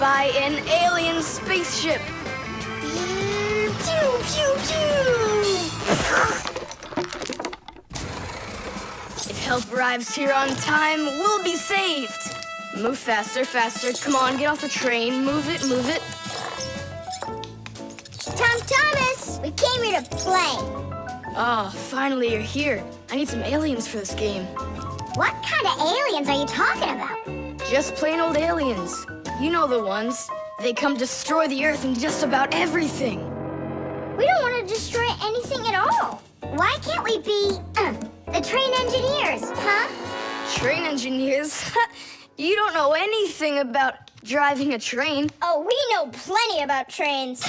by an alien spaceship. Pew, pew, pew. If help arrives here on time, we'll be saved. Move faster, faster. Come on, get off the train. Move it, move it. Tom Thomas, we came here to play. Oh, finally you're here. I need some aliens for this game. What kind of aliens are you talking about? Just plain old aliens. You know the ones. They come destroy the Earth and just about everything. We don't want to destroy anything at all. Why can't we be, the train engineers, huh? Train engineers? You don't know anything about driving a train. Oh, we know plenty about trains.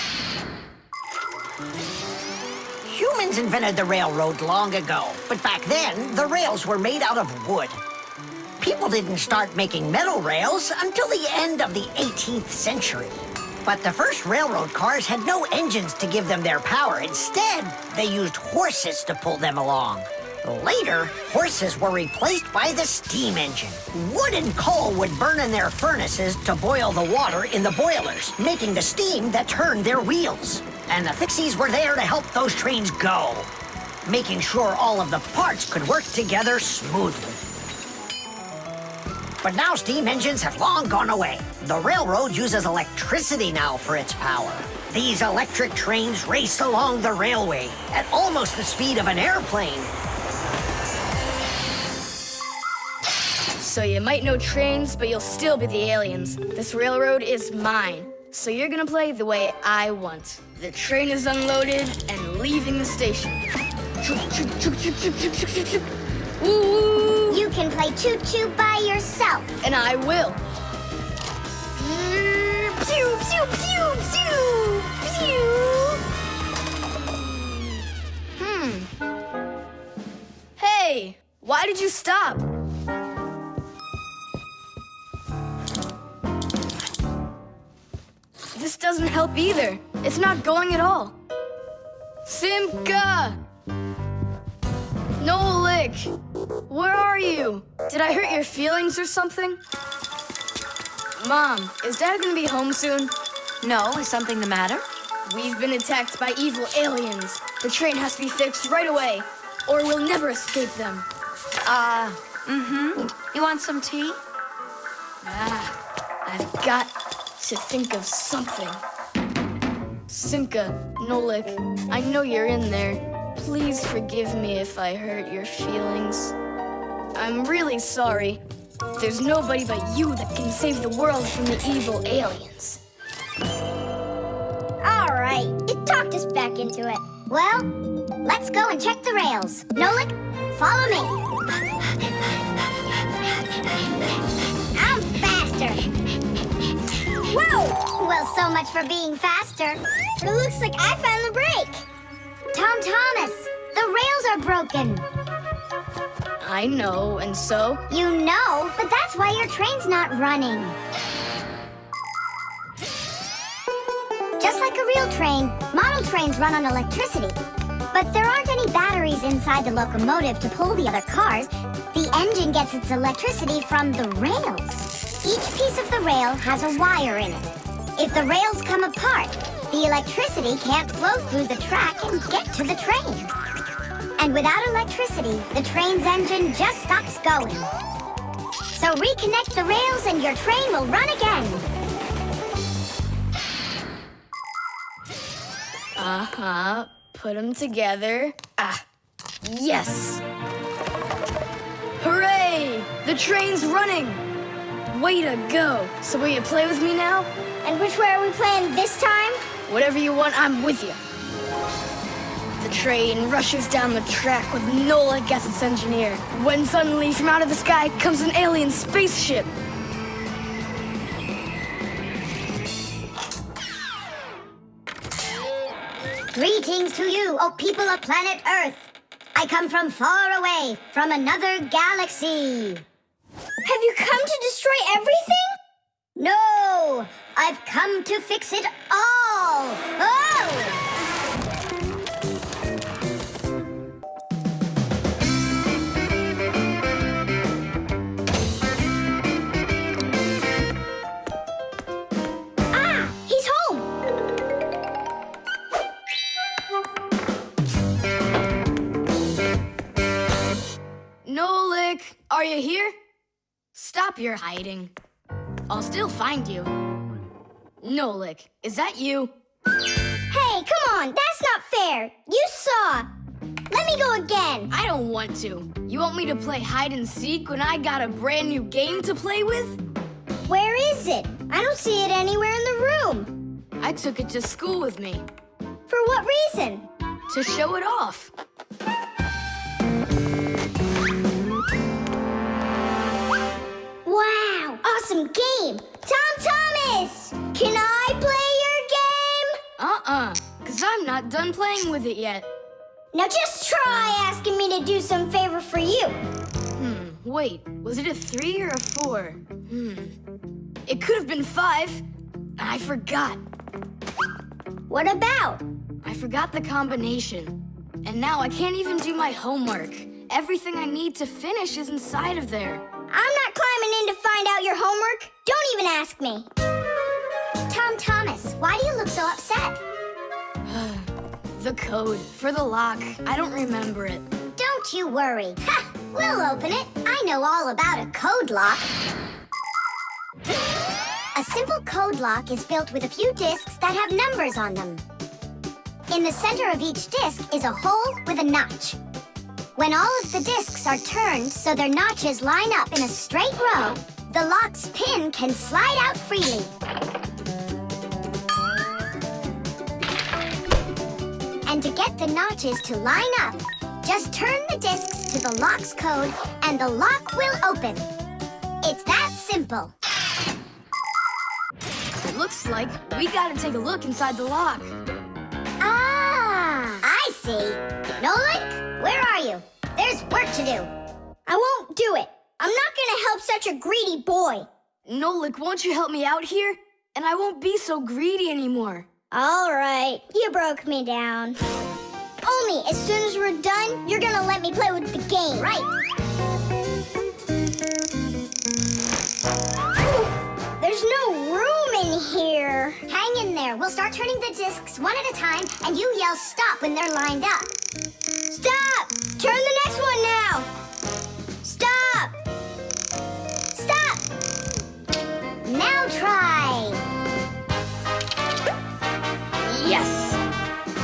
Humans invented the railroad long ago, but back then, the rails were made out of wood. People didn't start making metal rails until the end of the 18th century. But the first railroad cars had no engines to give them their power. Instead, they used horses to pull them along. Later, horses were replaced by the steam engine. Wood and coal would burn in their furnaces to boil the water in the boilers, making the steam that turned their wheels. And the Fixies were there to help those trains go, making sure all of the parts could work together smoothly. But now steam engines have long gone away. The railroad uses electricity now for its power. These electric trains race along the railway at almost the speed of an airplane. So you might know trains, but you'll still be the aliens. This railroad is mine. So you're gonna play the way I want. The train is unloaded and leaving the station. Woo! You can play choo-choo by yourself. And I will. Pew, pew, pew, pew, pew. Hey, why did you stop? This doesn't help either. It's not going at all. Simka! Nolik! Where are you? Did I hurt your feelings or something? Mom, is Dad gonna be home soon? No, is something the matter? We've been attacked by evil aliens. The train has to be fixed right away, or we'll never escape them. You want some tea? I've got to think of something. Simka, Nolik, I know you're in there. Please forgive me if I hurt your feelings. I'm really sorry. There's nobody but you that can save the world from the evil aliens. All right, you talked us back into it. Well, let's go and check the rails. Nolik, follow me. I'm faster. Whoa! Well, so much for being faster. It looks like I found the brake. Tom Thomas, the rails are broken. I know, and so? You know, but that's why your train's not running. Just like a real train, model trains run on electricity. But there aren't any batteries inside the locomotive to pull the other cars. The engine gets its electricity from the rails. Each piece of the rail has a wire in it. If the rails come apart, the electricity can't flow through the track and get to the train. And without electricity, the train's engine just stops going. So reconnect the rails and your train will run again. Put them together. Yes! Hooray! The train's running! Way to go! So will you play with me now? And which way are we playing this time? Whatever you want, I'm with you. The train rushes down the track with Nolik as its engineer, when suddenly from out of the sky comes an alien spaceship. Greetings to you, O people of planet Earth. I come from far away, from another galaxy. Have you come to destroy everything? No, I've come to fix it all. Oh! stop your hiding. I'll still find you. Nolik, is that you? Hey, come on, that's not fair. You saw. Let me go again. I don't want to. You want me to play hide and seek when I got a brand new game to play with? Where is it? I don't see it anywhere in the room. I took it to school with me For what reason? to show it off. Wow, awesome game. Tom Thomas, can I play your game? 'Cause I'm not done playing with it yet. Now just try asking me to do some favor for you. Wait, was it a 3 or a 4? It could have been 5. I forgot. What about? I forgot the combination. And now I can't even do my homework. Everything I need to finish is inside of there. I'm not climbing in to find out your homework. Don't even ask me. Tom Thomas, why do you look so upset? The code for the lock. I don't remember it. Don't you worry. Ha! We'll open it. I know all about a code lock. A simple code lock is built with a few discs that have numbers on them. In the center of each disc is a hole with a notch. When all of the discs are turned so their notches line up in a straight row, the lock's pin can slide out freely. And to get the notches to line up, just turn the discs to the lock's code and the lock will open. It's that simple. It looks like we gotta take a look inside the lock. Ah, I see. Nolik, where are you? There's work to do. I won't do it. I'm not gonna help such a greedy boy. Nolik, won't you help me out here? And I won't be so greedy anymore. All right, you broke me down. Only as soon as we're done, you're gonna let me play with the game, right? There's no room in here. Hang in there. We'll start turning the discs one at a time, and you yell stop when they're lined up. Stop! Turn the next one now. Stop! Stop! Now try. Yes!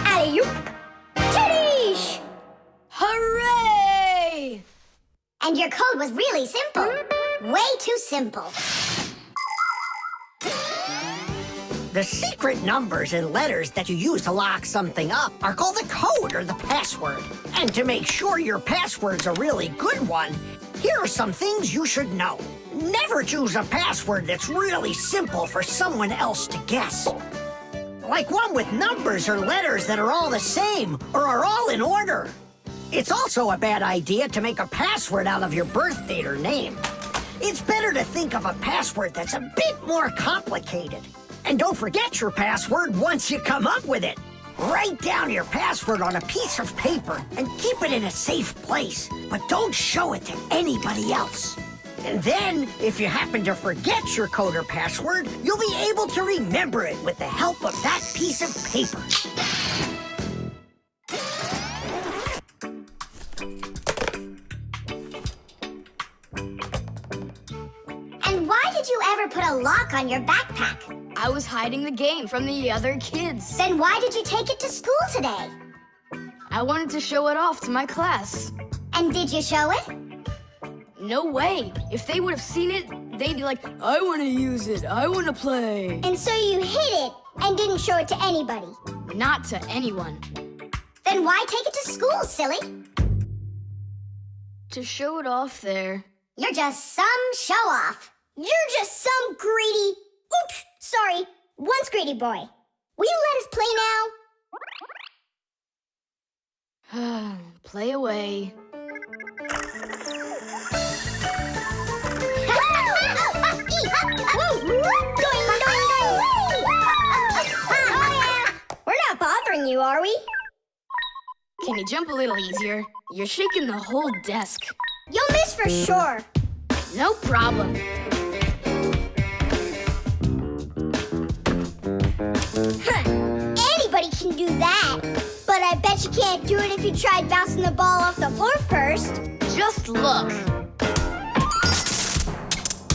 Alley-oop! Titties! Hooray! And your code was really simple. Way too simple. The secret numbers and letters that you use to lock something up are called the code or the password. And to make sure your password's a really good one, here are some things you should know. Never choose a password that's really simple for someone else to guess. Like one with numbers or letters that are all the same or are all in order. It's also a bad idea to make a password out of your birth date or name. It's better to think of a password that's a bit more complicated. And don't forget your password once you come up with it. Write down your password on a piece of paper and keep it in a safe place, but don't show it to anybody else. And then, if you happen to forget your code or password, you'll be able to remember it with the help of that piece of paper. And why did you ever put a lock on your backpack? I was hiding the game from the other kids. Then why did you take it to school today? I wanted to show it off to my class. And did you show it? No way. If they would have seen it, they'd be like, I want to use it. I want to play. And so you hid it and didn't show it to anybody? Not to anyone. Then why take it to school, silly? To show it off there. You're just some show-off. You're just some greedy... Oops, sorry. Once greedy boy. Will you let us play now? Play away. We're not bothering you, are we? Can you jump a little easier? You're shaking the whole desk. You'll miss for sure. No problem. Anybody can do that. But I bet you can't do it if you tried bouncing the ball off the floor first. Just look.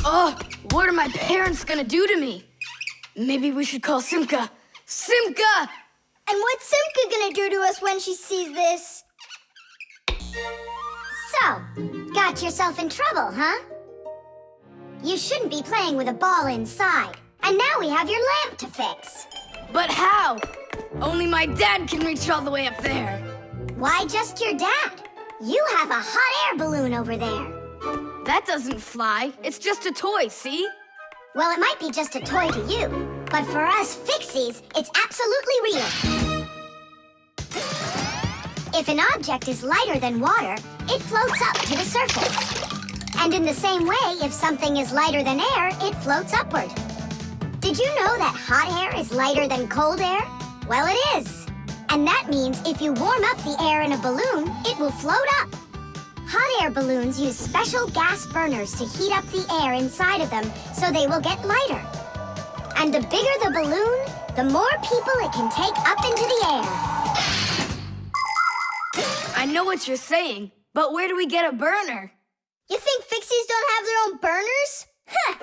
Oh, what are my parents gonna do to me? Maybe we should call Simka. Simka! And what's Simka gonna do to us when she sees this? So, got yourself in trouble, huh? You shouldn't be playing with a ball inside. And now we have your lamp to fix. But how? Only my dad can reach all the way up there. Why just your dad? You have a hot air balloon over there. That doesn't fly. It's just a toy, see? Well, it might be just a toy to you, but for us Fixies, it's absolutely real. If an object is lighter than water, it floats up to the surface. And in the same way, if something is lighter than air, it floats upward. Did you know that hot air is lighter than cold air? Well, it is. And that means if you warm up the air in a balloon, it will float up. Hot air balloons use special gas burners to heat up the air inside of them so they will get lighter. And the bigger the balloon, the more people it can take up into the air. I know what you're saying, but where do we get a burner? You think Fixies don't have their own burners? Huh!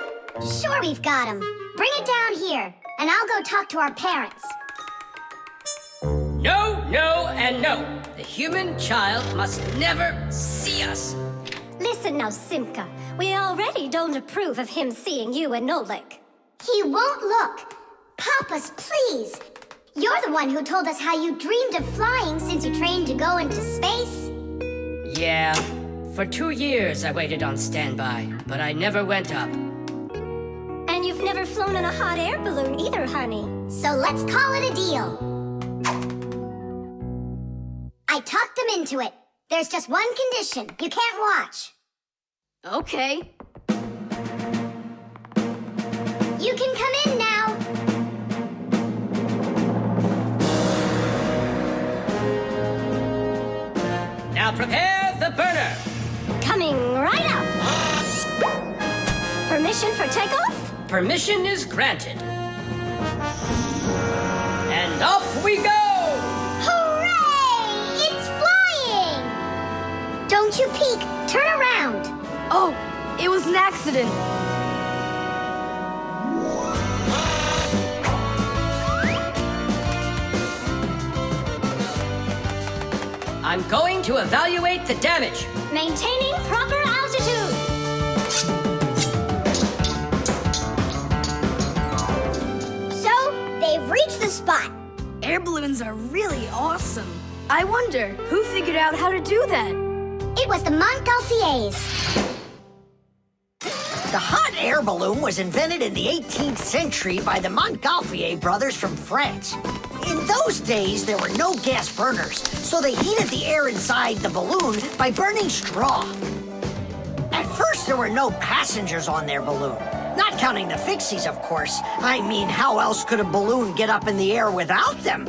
Sure we've got them. Bring it down here, and I'll go talk to our parents. No, no, and no. The human child must never see us. Listen now, Simka. We already don't approve of him seeing you and Nolik. He won't look. Papas, please. You're the one who told us how you dreamed of flying since you trained to go into space. Yeah, for 2 years I waited on standby, but I never went up. And you've never flown in a hot air balloon either, honey. So let's call it a deal. I talked them into it. There's just one condition. You can't watch. Okay. You can come in now. Now prepare the burner. Coming right up. Permission for takeoff? Permission is granted. And off we go! Hooray! It's flying! Don't you peek. Turn around. Oh, it was an accident. I'm going to evaluate the damage. Maintaining proper altitude. So, they've reached the spot. Air balloons are really awesome. I wonder, who figured out how to do that? It was the Montgolfiers. The hot air balloon was invented in the 18th century by the Montgolfier brothers from France. In those days, there were no gas burners, so they heated the air inside the balloon by burning straw. At first, there were no passengers on their balloon. Not counting the Fixies, of course. I mean, how else could a balloon get up in the air without them?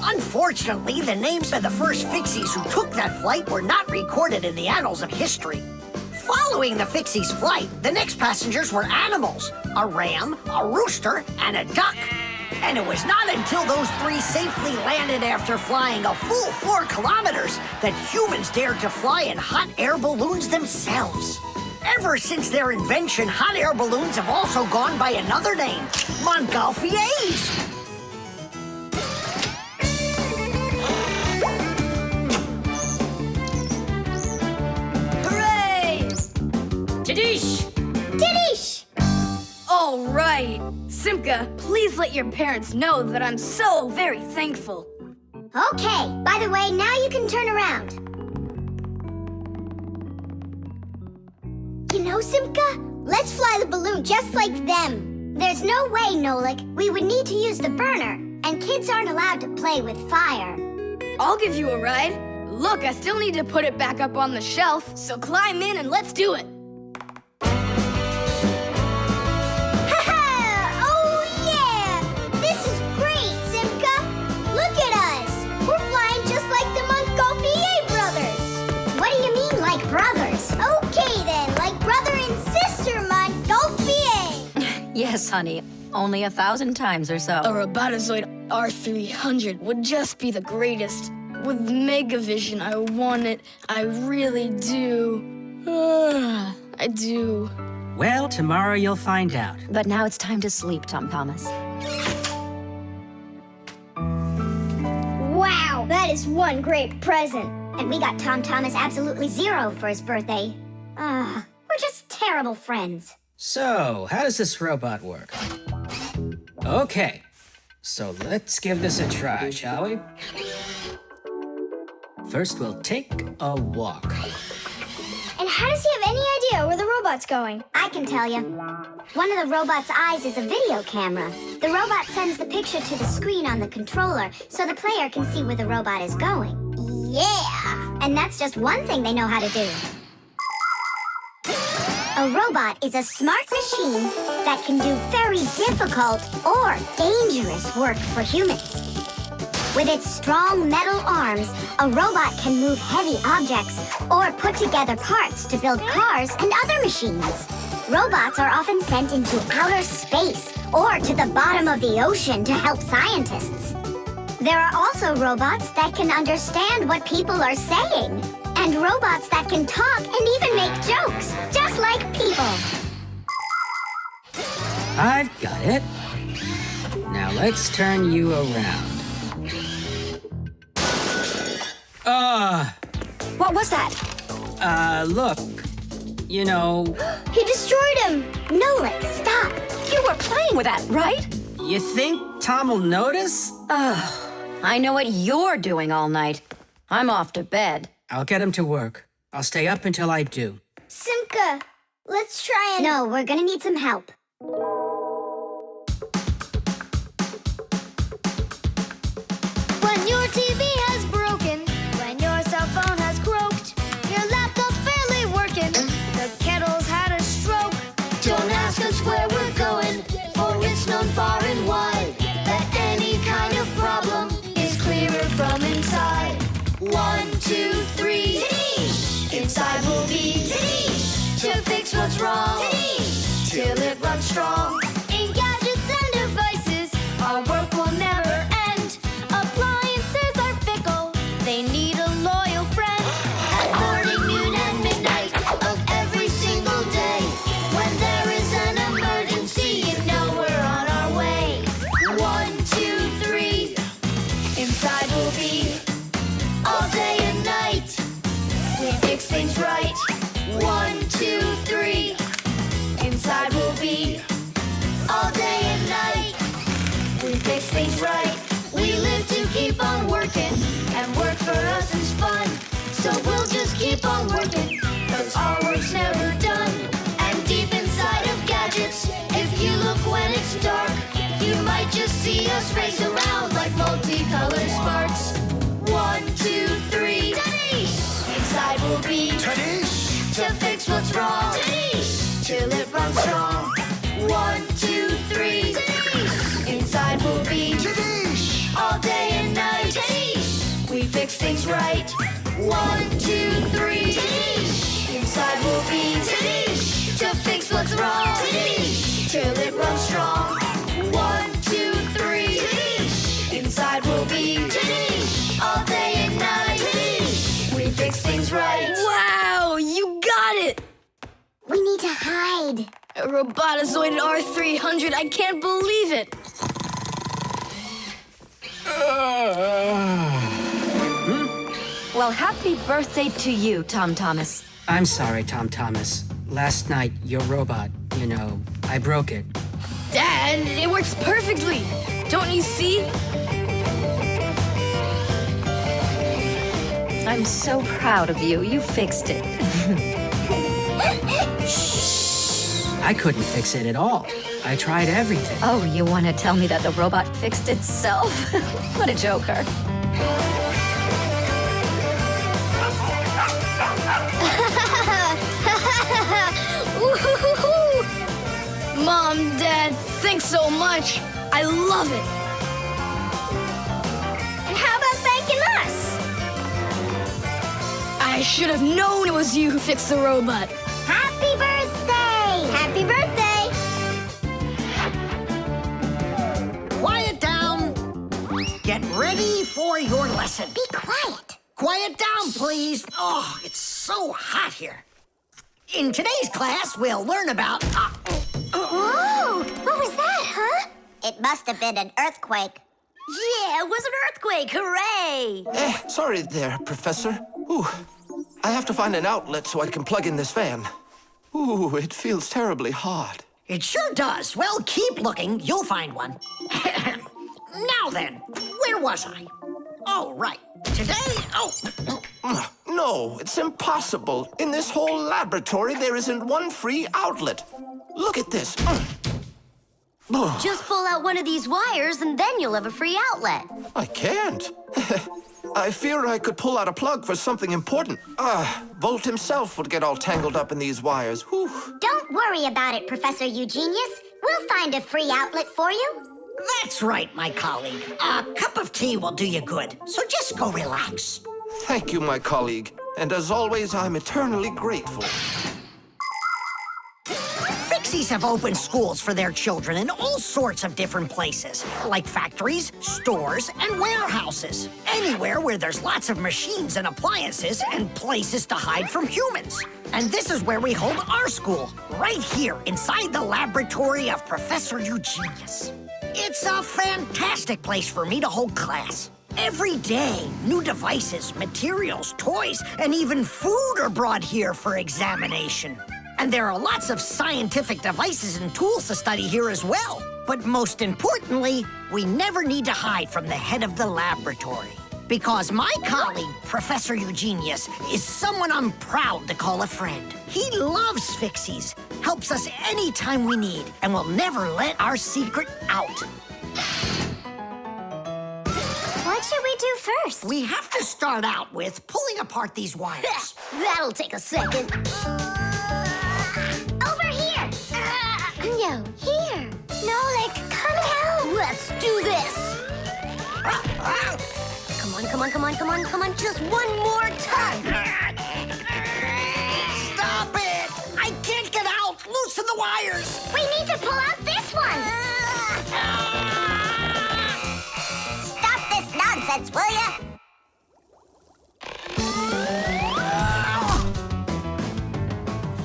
Unfortunately, the names of the first Fixies who took that flight were not recorded in the annals of history. Following the Fixies' flight, the next passengers were animals: a ram, a rooster, and a duck. And it was not until those three safely landed after flying a full 4 kilometers that humans dared to fly in hot air balloons themselves. Ever since their invention, hot air balloons have also gone by another name: Montgolfiers. Hooray! Tadish! Didish! All right. Simka, please let your parents know that I'm so very thankful. Okay, by the way, now you can turn around. You know, Simka, let's fly the balloon just like them. There's no way, Nolik. We would need to use the burner, and kids aren't allowed to play with fire. I'll give you a ride. Look, I still need to put it back up on the shelf, so climb in and let's do it. Brothers. Okay then, like brother and sister, Montgolfier. Yes, honey. Only 1,000 times or so. A Robotozoid R300 would just be the greatest. With Megavision, I want it. I really do. I do. Well, tomorrow you'll find out. But now it's time to sleep, Tom Thomas. Wow, that is one great present. And we got Tom Thomas absolutely zero for his birthday. We're just terrible friends. So, how does this robot work? Okay, so let's give this a try, shall we? First, we'll take a walk. And how does he have any idea where the robot's going? I can tell you. One of the robot's eyes is a video camera. The robot sends the picture to the screen on the controller so the player can see where the robot is going. Yeah! And that's just one thing they know how to do. A robot is a smart machine that can do very difficult or dangerous work for humans. With its strong metal arms, a robot can move heavy objects or put together parts to build cars and other machines. Robots are often sent into outer space or to the bottom of the ocean to help scientists. There are also robots that can understand what people are saying, and robots that can talk and even make jokes, just like people. I've got it. Now let's turn you around. What was that? Look. You know, He destroyed him! Nolik, stop! You were playing with that, right? you think Tom will notice? I know what you're doing all night. I'm off to bed. I'll get him to work. I'll stay up until I do. Simka, let's try and... No, we're gonna need some help. When your TV has broken, when your cell phone has croaked, your laptop's barely working, the kettle's had a stroke. Don't ask us where we're going, for it's known far and wide that any kind of problem is clearer from inside. 1, 2, 3, inside will be to fix what's wrong, till it runs strong. In gadgets and devices, our work will never end. Appliances are fickle, they need a loyal friend. At morning, noon, and midnight of every single day, when there is an emergency, you know we're on our way. 1, 2, 3, inside will be all day and night. We fix things right. 1, 2, 3, inside will be all day and night. We fix things right. We live to keep on working, and work for us is fun. So we'll just keep on working, 'cause our work's never done. And deep inside of gadgets, if you look when it's dark, you might just see us race around like multicolored sparks. 1, 2, 3, inside will be to fix what's wrong, till it runs strong. 1, 2, 3, inside will be all day and night. We fix things right. 1, 2, 3, inside will be to fix what's wrong, till it runs strong. 1, 2, 3, inside will be all day and night. We fix things right. Wow, you got it! We need to hide. A robotizoided R300, I can't believe it! Well, happy birthday to you, Tom Thomas. I'm sorry, Tom Thomas. Last night, your robot, you know, I broke it. Dad, it works perfectly! Don't you see? I'm so proud of you. You fixed it. I couldn't fix it at all. I tried everything. Oh, you want to tell me that the robot fixed itself? What a joker. Woo-hoo-hoo-hoo! Mom, Dad, thanks so much. I love it. And how about thanking us? I should have known it was you who fixed the robot. Happy birthday! Happy birthday! Quiet down. Get ready for your lesson. Be quiet. Quiet down, please. Oh, it's so hot here. In today's class, we'll learn about... Whoa! What was that, huh? It must have been an earthquake. Yeah, it was an earthquake. Hooray! Sorry there, Professor. Ooh, I have to find an outlet so I can plug in this fan. Ooh, it feels terribly hot. It sure does. Well, keep looking. You'll find one. Now then, where was I? Oh, right. Today... No, it's impossible. In this whole laboratory, there isn't one free outlet. Look at this. Just pull out one of these wires and then you'll have a free outlet. I can't. I fear I could pull out a plug for something important. Volt himself would get all tangled up in these wires. Whew. Don't worry about it, Professor Eugenius. We'll find a free outlet for you. That's right, my colleague. A cup of tea will do you good, so just go relax. Thank you, my colleague. And as always, I'm eternally grateful. Fixies have opened schools for their children in all sorts of different places, like factories, stores, and warehouses. Anywhere where there's lots of machines and appliances and places to hide from humans. And this is where we hold our school, right here inside the laboratory of Professor Eugenius. It's a fantastic place for me to hold class. Every day, new devices, materials, toys, and even food are brought here for examination. And there are lots of scientific devices and tools to study here as well. But most importantly, we never need to hide from the head of the laboratory. Because my colleague, Professor Eugenius, is someone I'm proud to call a friend. He loves Fixies, helps us anytime we need, and will never let our secret out. What should we do first? We have to start out with pulling apart these wires. That'll take a second. Over here! No, here. Nolik, come help! Let's do this. Come on, come on, come on, come on, come on. Just one more time. Stop it! I can't get out! Loosen the wires! We need to pull out this one! Stop this nonsense, will ya?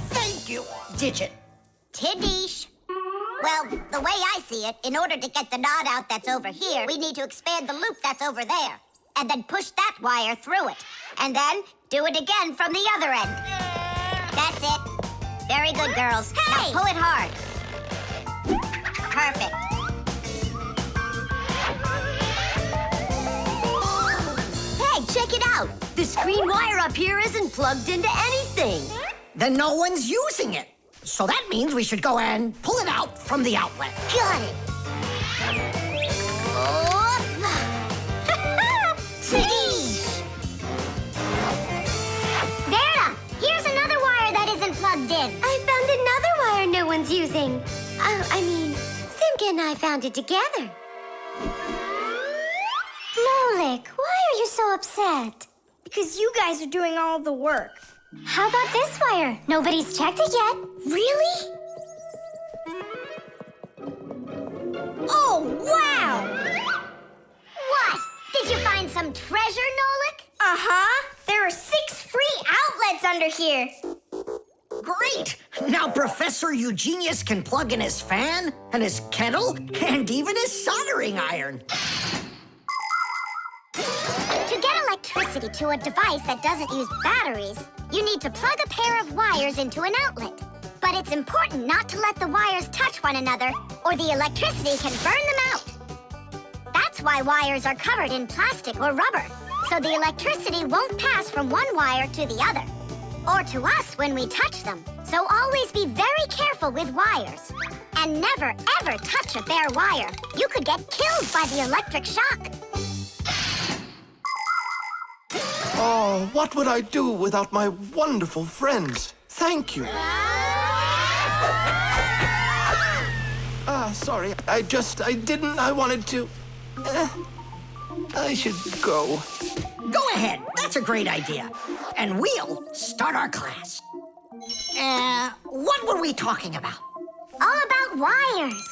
Thank you, Digit. Tidish. Well, the way I see it, in order to get the knot out that's over here, we need to expand the loop that's over there. And then push that wire through it. And then do it again from the other end. That's it. Very good, girls. Hey! Now pull it hard. Perfect. Hey, check it out. This green wire up here isn't plugged into anything. Then no one's using it. So that means we should go and pull it out from the outlet. Got it. Tidish! Verna, here's another wire that isn't plugged in. I found another wire no one's using. Simka and I found it together. Nolik, why are you so upset? Because you guys are doing all the work. How about this wire? Nobody's checked it yet. Really? Oh, wow! What? Did you find some treasure, Nolik? Uh-huh. There are 6 free outlets under here. Great! Now Professor Eugenius can plug in his fan, and his kettle, and even his soldering iron. To get electricity to a device that doesn't use batteries, you need to plug a pair of wires into an outlet. But it's important not to let the wires touch one another, or the electricity can burn them out. That's why wires are covered in plastic or rubber, so the electricity won't pass from one wire to the other, or to us when we touch them. So always be very careful with wires. And never, ever touch a bare wire. You could get killed by the electric shock. Oh, what would I do without my wonderful friends? Thank you. Sorry. I wanted to... I should go. Go ahead. That's a great idea. And we'll start our class. What were we talking about? All about wires.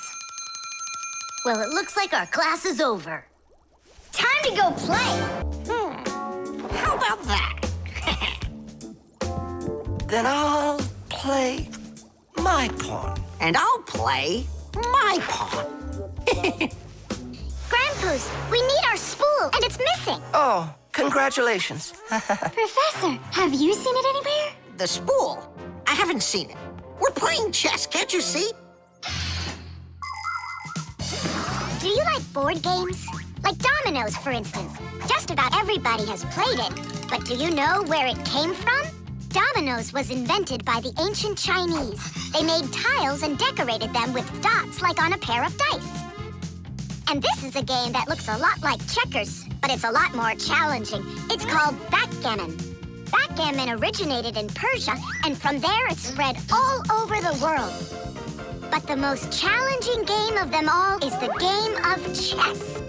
Well, it looks like our class is over. Time to go play. How about that? Then I'll play. play my pawn. And I'll play my pawn. Grandpa's, we need our spool, and it's missing. Oh, congratulations. Professor, have you seen it anywhere? The spool? I haven't seen it. We're playing chess, can't you see? Do you like board games? Like dominoes, for instance. Just about everybody has played it. But do you know where it came from? Dominoes was invented by the ancient Chinese. They made tiles and decorated them with dots like on a pair of dice. And this is a game that looks a lot like checkers, but it's a lot more challenging. It's called backgammon. Backgammon originated in Persia, and from there it spread all over the world. But the most challenging game of them all is the game of chess.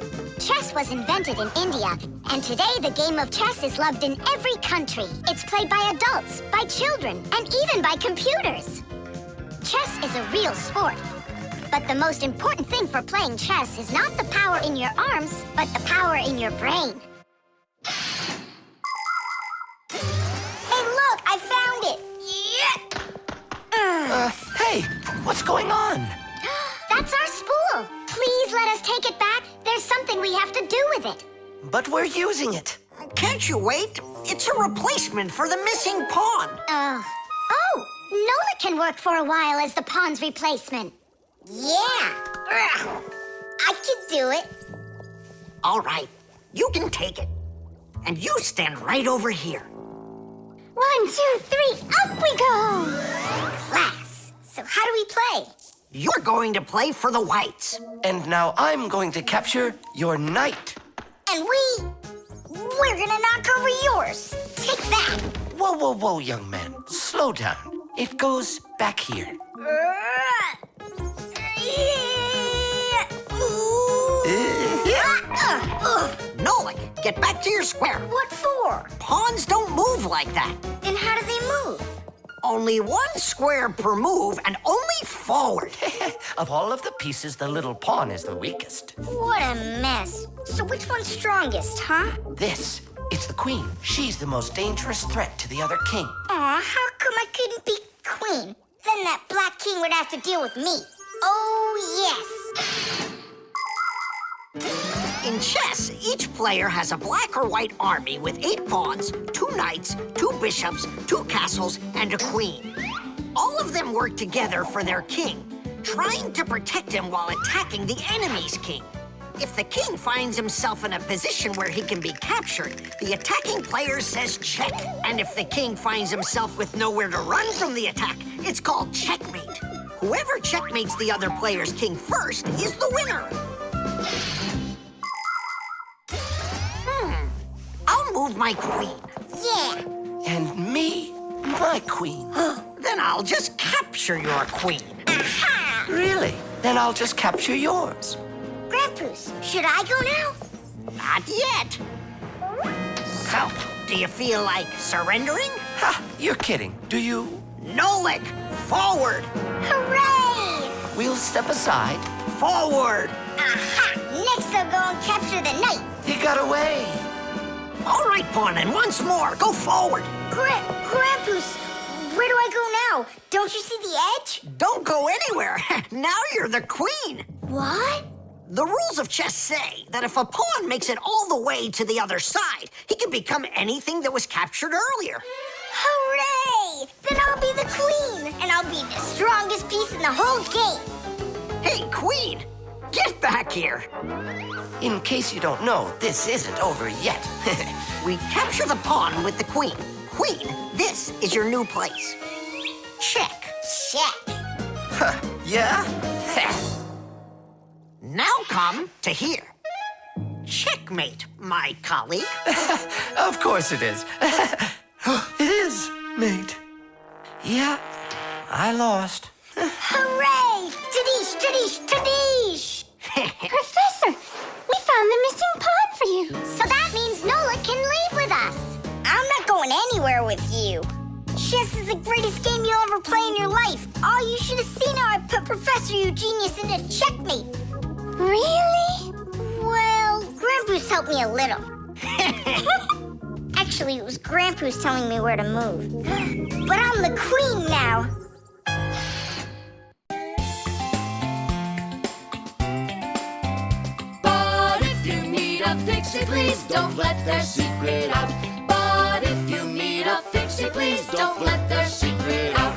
Chess was invented in India, and today the game of chess is loved in every country. It's played by adults, by children, and even by computers. Chess is a real sport. But the most important thing for playing chess is not the power in your arms, but the power in your brain. Hey, look, I found it. Hey, what's going on? That's our spool. Please let us take it back. There's something we have to do with it. But we're using it. Can't you wait? It's a replacement for the missing pawn. Oh, Nolik can work for a while as the pawn's replacement. Yeah. I could do it. All right, you can take it. And you stand right over here. 1, 2, 3, up we go! Class. So how do we play? You're going to play for the whites. And now I'm going to capture your knight. And we're gonna knock over yours. Take that. Whoa, whoa, whoa, young man. Slow down. It goes back here. Nolik, get back to your square. What for? Pawns don't move like that. Then how do they move? Only one square per move and only forward. Of all of the pieces, the little pawn is the weakest. What a mess. So which one's strongest, huh? This, it's the queen. She's the most dangerous threat to the other king. Aw, how come I couldn't be queen? Then that black king would have to deal with me. Oh, yes. In chess, each player has a black or white army with 8 pawns, 2 knights, 2 bishops, 2 castles, and a queen. All of them work together for their king, trying to protect him while attacking the enemy's king. If the king finds himself in a position where he can be captured, the attacking player says check. And if the king finds himself with nowhere to run from the attack, it's called checkmate. Whoever checkmates the other player's king first is the winner. I'll move my queen. Yeah. And me, my queen. Then I'll just capture your queen. Aha! Really? Then I'll just capture yours. Grandpa's, should I go now? Not yet. So, do you feel like surrendering? Ha! You're kidding. Do you? Nolik, forward! Hooray! We'll step aside. Forward! Aha! Next I'll go and capture the knight. He got away. All right, pawn, and once more, go forward. Grandpa's, where do I go now? Don't you see the edge? Don't go anywhere. Now you're the queen. What? The rules of chess say that if a pawn makes it all the way to the other side, he can become anything that was captured earlier. Hooray! Then I'll be the queen, and I'll be the strongest piece in the whole game. Hey, queen, get back here. In case you don't know, this isn't over yet. We capture the pawn with the queen. Queen, this is your new place. Check. Check. Huh, yeah? Now come to here. Checkmate, my colleague. Of course it is. It is, mate. Yeah, I lost. Hooray! Tadish, tadish, tadish! Professor, we found the missing pawn for you. So that means Nolik can leave with us. I'm not going anywhere with you. Chess is the greatest game you'll ever play in your life. Oh, you should have seen how I put Professor Eugenius into checkmate. Really? Well, Grandpa's helped me a little. Actually, Actually, it was Grandpa who's telling me where to move. But I'm the queen now. But if you meet a Fixie, please don't let their secret out. But if you meet a Fixie, please don't let their secret out.